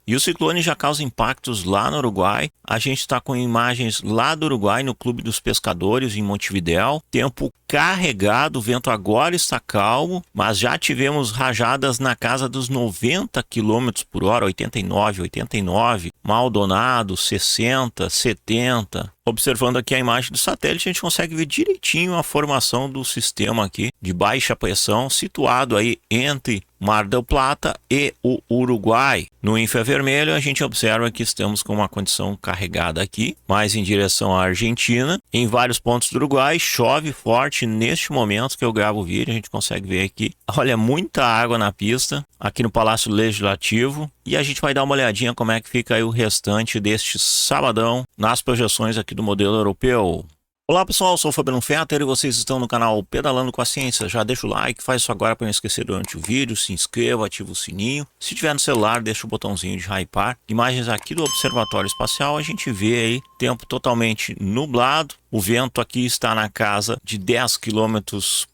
E o ciclone já causa impactos lá no Uruguai. A gente está com imagens lá do Uruguai, no Clube dos Pescadores, em Montevidéu. Tempo carregado, o vento agora está calmo, mas já tivemos rajadas na casa dos 90 km por hora, 89, Maldonado, 60, 70. Observando aqui a imagem do satélite, a gente consegue ver direitinho a formação do sistema aqui de baixa pressão, situado aí entre Mar del Plata e o Uruguai. No infravermelho, a gente observa que estamos com uma condição carregada aqui, mais em direção à Argentina. Em vários pontos do Uruguai, chove forte neste momento que eu gravo o vídeo, a gente consegue ver aqui. Olha, muita água na pista, aqui no Palácio Legislativo. E a gente vai dar uma olhadinha como é que fica aí o restante deste sabadão nas projeções aqui do modelo europeu. Olá pessoal, eu sou o Fabiano Fetter e vocês estão no canal Pedalando com a Ciência. Já deixa o like, faz isso agora para não esquecer durante o vídeo, se inscreva, ativa o sininho. Se tiver no celular, deixa o botãozinho de hypar. Imagens aqui do Observatório Espacial, a gente vê aí tempo totalmente nublado. O vento aqui está na casa de 10 km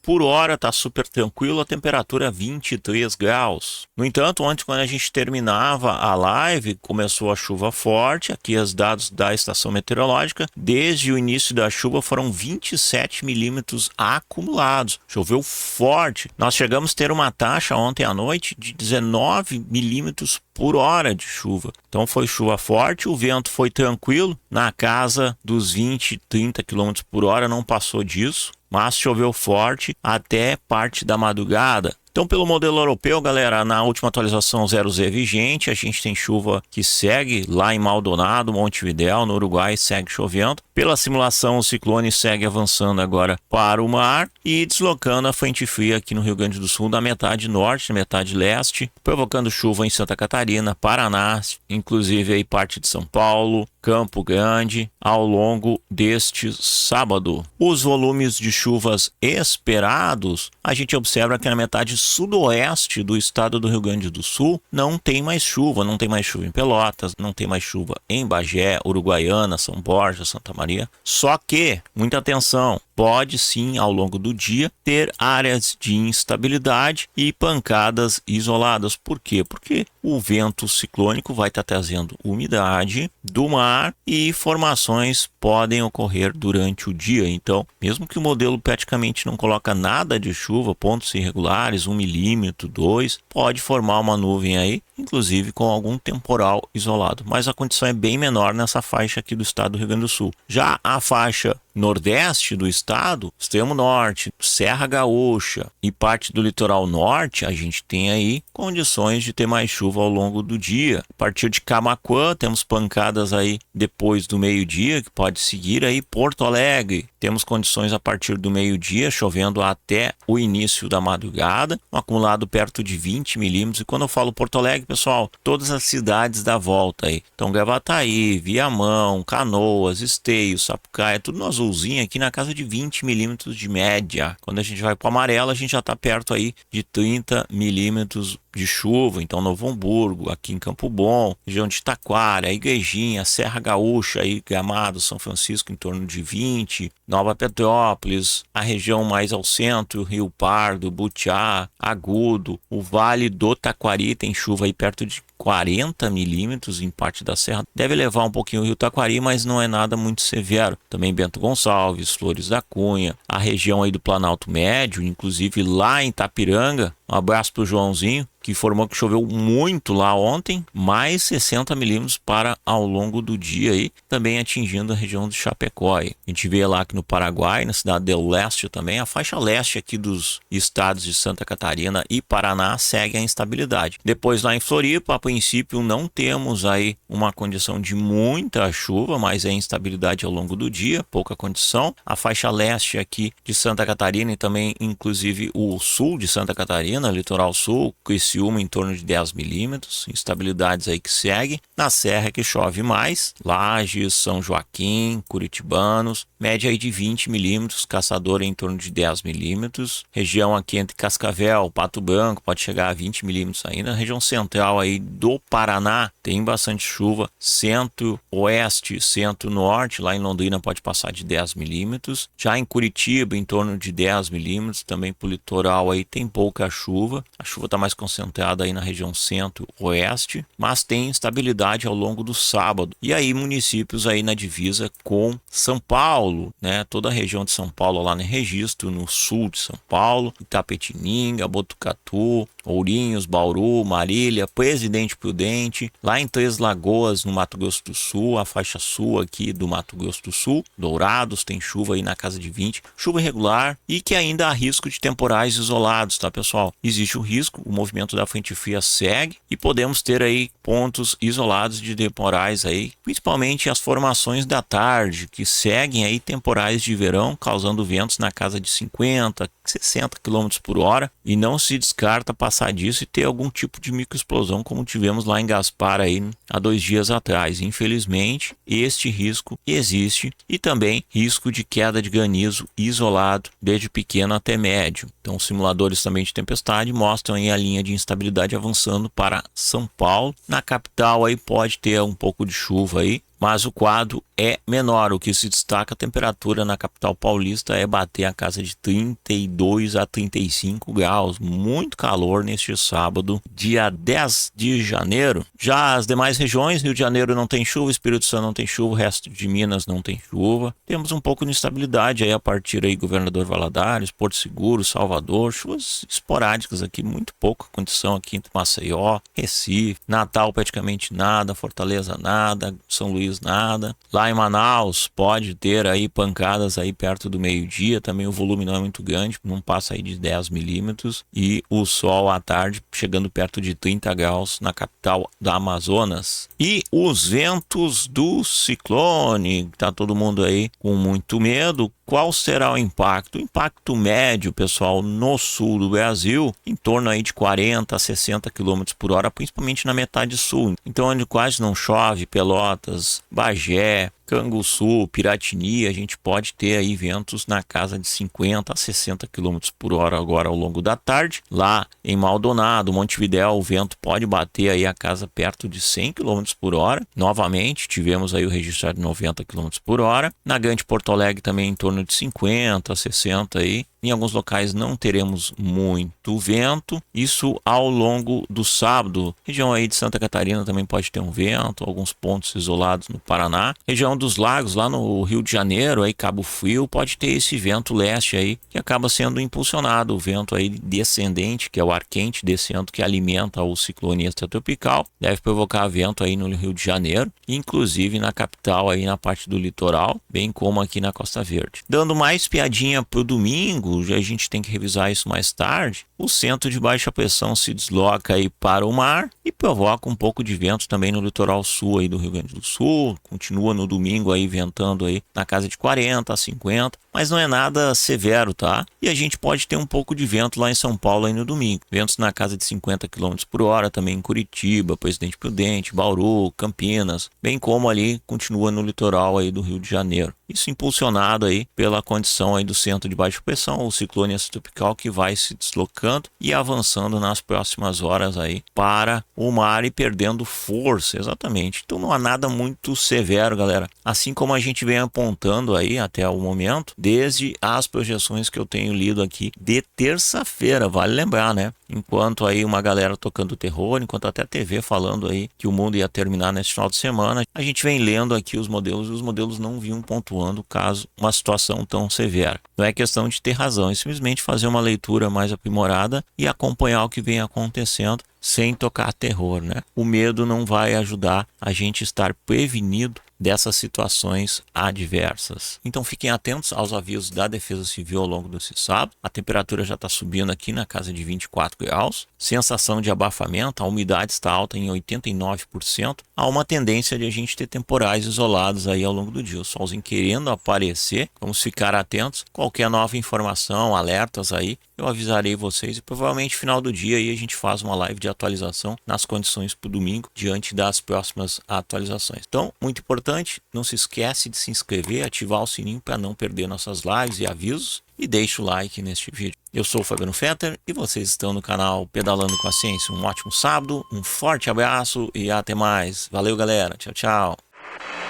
por hora, está super tranquilo, a temperatura 23 graus. No entanto, ontem quando a gente terminava a live, começou a chuva forte. Aqui os dados da estação meteorológica, desde o início da chuva foram 27 milímetros acumulados. Choveu forte. Nós chegamos a ter uma taxa ontem à noite de 19 milímetros por hora de chuva. Então foi chuva forte, o vento foi tranquilo, na casa dos 20, 30 km por hora, não passou disso, mas choveu forte até parte da madrugada. Então, pelo modelo europeu, galera, na última atualização 0Z vigente, a gente tem chuva que segue lá em Maldonado, Montevidéu, no Uruguai, segue chovendo. Pela simulação, o ciclone segue avançando agora para o mar e deslocando a frente fria aqui no Rio Grande do Sul, da metade norte, da metade leste, provocando chuva em Santa Catarina, Paraná, inclusive aí parte de São Paulo, Campo Grande, ao longo deste sábado. Os volumes de chuvas esperados, a gente observa que na metade sudoeste do estado do Rio Grande do Sul não tem mais chuva, não tem mais chuva em Pelotas, não tem mais chuva em Bagé, Uruguaiana, São Borja, Santa Maria. Só que, muita atenção, pode sim, ao longo do dia, ter áreas de instabilidade e pancadas isoladas. Por quê? Porque o vento ciclônico vai estar trazendo umidade do mar e formações podem ocorrer durante o dia. Então, mesmo que o modelo praticamente não coloca nada de chuva, pontos irregulares, 1 milímetro, 2, pode formar uma nuvem aí, inclusive com algum temporal isolado. Mas a condição é bem menor nessa faixa aqui do estado do Rio Grande do Sul. Já a faixa nordeste do estado, extremo norte, Serra Gaúcha e parte do litoral norte, a gente tem aí condições de ter mais chuva ao longo do dia. A partir de Camaquã, temos pancadas aí depois do meio-dia, que pode seguir aí Porto Alegre. Temos condições a partir do meio-dia, chovendo até o início da madrugada, um acumulado perto de 20 milímetros. E quando eu falo Porto Alegre, pessoal, todas as cidades da volta aí. Então, Gravataí, Viamão, Canoas, Esteio, Sapucaia, tudo no azulzinho aqui na casa de 20 milímetros de média. Quando a gente vai para o amarelo, a gente já está perto aí de 30 milímetros de chuva. Então, Novo Hamburgo, aqui em Campo Bom, região de Taquara, Igrejinha, Serra Gaúcha, aí, Gramado, São Francisco, em torno de 20, Nova Petrópolis, a região mais ao centro, Rio Pardo, Butiá, Agudo, o Vale do Taquari tem chuva aí perto de 40 milímetros em parte da serra. Deve levar um pouquinho o Rio Taquari, mas não é nada muito severo. Também Bento Gonçalves, Flores da Cunha, a região aí do Planalto Médio, inclusive lá em Itapiranga. Um abraço para o Joãozinho, que informou que choveu muito lá ontem, mais 60 milímetros para ao longo do dia aí, também atingindo a região de Chapecó. Aí. A gente vê lá aqui no Paraguai, na cidade del Leste também, a faixa leste aqui dos estados de Santa Catarina e Paraná segue a instabilidade. Depois lá em Floripa, a princípio não temos aí uma condição de muita chuva, mas é instabilidade ao longo do dia, pouca condição. A faixa leste aqui de Santa Catarina e também inclusive o sul de Santa Catarina, litoral sul, Criciúma em torno de 10 milímetros, instabilidades aí que segue. Na serra que chove mais, Lages, São Joaquim, Curitibanos, média aí de 20 milímetros, Caçador em torno de 10 milímetros, região aqui entre Cascavel, Pato Branco pode chegar a 20 milímetros ainda, região central aí do Paraná tem bastante chuva, centro-oeste, centro-norte, lá em Londrina pode passar de 10 milímetros, já em Curitiba em torno de 10 milímetros, também pro litoral aí tem pouca chuva, chuva. A chuva está mais concentrada aí na região centro-oeste, mas tem instabilidade ao longo do sábado. E aí municípios aí na divisa com São Paulo, né? Toda a região de São Paulo lá no registro, no sul de São Paulo, Itapetininga, Botucatu, Ourinhos, Bauru, Marília, Presidente Prudente, lá em Três Lagoas, no Mato Grosso do Sul, a faixa sul aqui do Mato Grosso do Sul, Dourados, tem chuva aí na casa de 20, chuva irregular e que ainda há risco de temporais isolados, tá, pessoal? Existe o risco, o movimento da frente fria segue e podemos ter aí pontos isolados de temporais aí, principalmente as formações da tarde, que seguem aí temporais de verão, causando ventos na casa de 50, 60 km por hora, e não se descarta passar disso e ter algum tipo de microexplosão como tivemos lá em Gaspar aí há 2 dias atrás. Infelizmente, este risco existe e também risco de queda de granizo isolado, desde pequeno até médio. Então, os simuladores também de tempestade mostram aí a linha de instabilidade avançando para São Paulo. Na capital aí pode ter um pouco de chuva aí, mas o quadro é menor. O que se destaca, a temperatura na capital paulista é bater a casa de 32 a 35 graus. Muito calor neste sábado, dia 10 de janeiro. Já as demais regiões, Rio de Janeiro não tem chuva, Espírito Santo não tem chuva, o resto de Minas não tem chuva. Temos um pouco de instabilidade aí a partir aí Governador Valadares, Porto Seguro, Salvador, chuvas esporádicas aqui, muito pouca condição aqui entre Maceió, Recife, Natal praticamente nada, Fortaleza nada, São Luís nada. Lá em Manaus pode ter aí pancadas aí perto do meio-dia, também o volume não é muito grande, não passa aí de 10 milímetros, e o sol à tarde chegando perto de 30 graus na capital da Amazonas. E os ventos do ciclone, tá todo mundo aí com muito medo. Qual será o impacto? O impacto médio, pessoal, no sul do Brasil, em torno aí de 40 a 60 km por hora, principalmente na metade sul. Então, onde quase não chove, Pelotas, Bagé, Canguçu, Piratini, a gente pode ter aí ventos na casa de 50 a 60 km por hora agora ao longo da tarde. Lá em Maldonado, Montevidéu, o vento pode bater aí a casa perto de 100 km por hora. Novamente, tivemos aí o registro de 90 km por hora. Na Grande Porto Alegre também em torno de 50, 60 aí. Em alguns locais não teremos muito vento. Isso ao longo do sábado. Região aí de Santa Catarina também pode ter um vento, alguns pontos isolados no Paraná. Região dos Lagos, lá no Rio de Janeiro, aí Cabo Frio, pode ter esse vento leste aí, que acaba sendo impulsionado, o vento aí descendente, que é o ar quente descendo, que alimenta o ciclone extratropical, deve provocar vento aí no Rio de Janeiro, inclusive na capital aí na parte do litoral, bem como aqui na Costa Verde. Dando mais piadinha pro domingo, já a gente tem que revisar isso mais tarde, o centro de baixa pressão se desloca aí para o mar e provoca um pouco de vento também no litoral sul aí do Rio Grande do Sul, continua no domingo aí ventando aí na casa de 40 a 50, mas não é nada severo, tá? E a gente pode ter um pouco de vento lá em São Paulo aí no domingo, ventos na casa de 50 km por hora também em Curitiba, Presidente Prudente, Bauru, Campinas, bem como ali continua no litoral aí do Rio de Janeiro. Isso impulsionado aí pela condição aí do centro de baixa pressão, o ciclone extratropical que vai se deslocando e avançando nas próximas horas aí para o mar e perdendo força, exatamente. Então não há nada muito severo, galera. Assim como a gente vem apontando aí até o momento, desde as projeções que eu tenho lido aqui de terça-feira, vale lembrar, né? Enquanto aí uma galera tocando terror, enquanto até a TV falando aí que o mundo ia terminar nesse final de semana, a gente vem lendo aqui os modelos e os modelos não vinham pontuando caso uma situação tão severa. Não é questão de ter razão, é simplesmente fazer uma leitura mais aprimorada e acompanhar o que vem acontecendo sem tocar terror, né? O medo não vai ajudar a gente estar prevenido dessas situações adversas. Então fiquem atentos aos avisos da Defesa Civil ao longo desse sábado. A temperatura já está subindo aqui na casa de 24 graus. Sensação de abafamento, a umidade está alta em 89%. Há uma tendência de a gente ter temporais isolados aí ao longo do dia. O solzinho querendo aparecer, vamos ficar atentos. Qualquer nova informação, alertas aí, eu avisarei vocês e provavelmente no final do dia aí a gente faz uma live de atualização nas condições para o domingo diante das próximas atualizações. Então, muito importante, não se esquece de se inscrever, ativar o sininho para não perder nossas lives e avisos e deixa o like neste vídeo. Eu sou o Fabiano Fetter e vocês estão no canal Pedalando com a Ciência. Um ótimo sábado, um forte abraço e até mais. Valeu, galera. Tchau, tchau.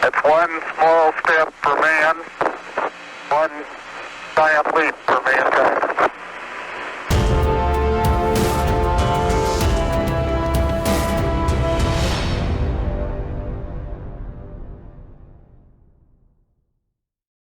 It's one small step for man, one giant leap for mankind.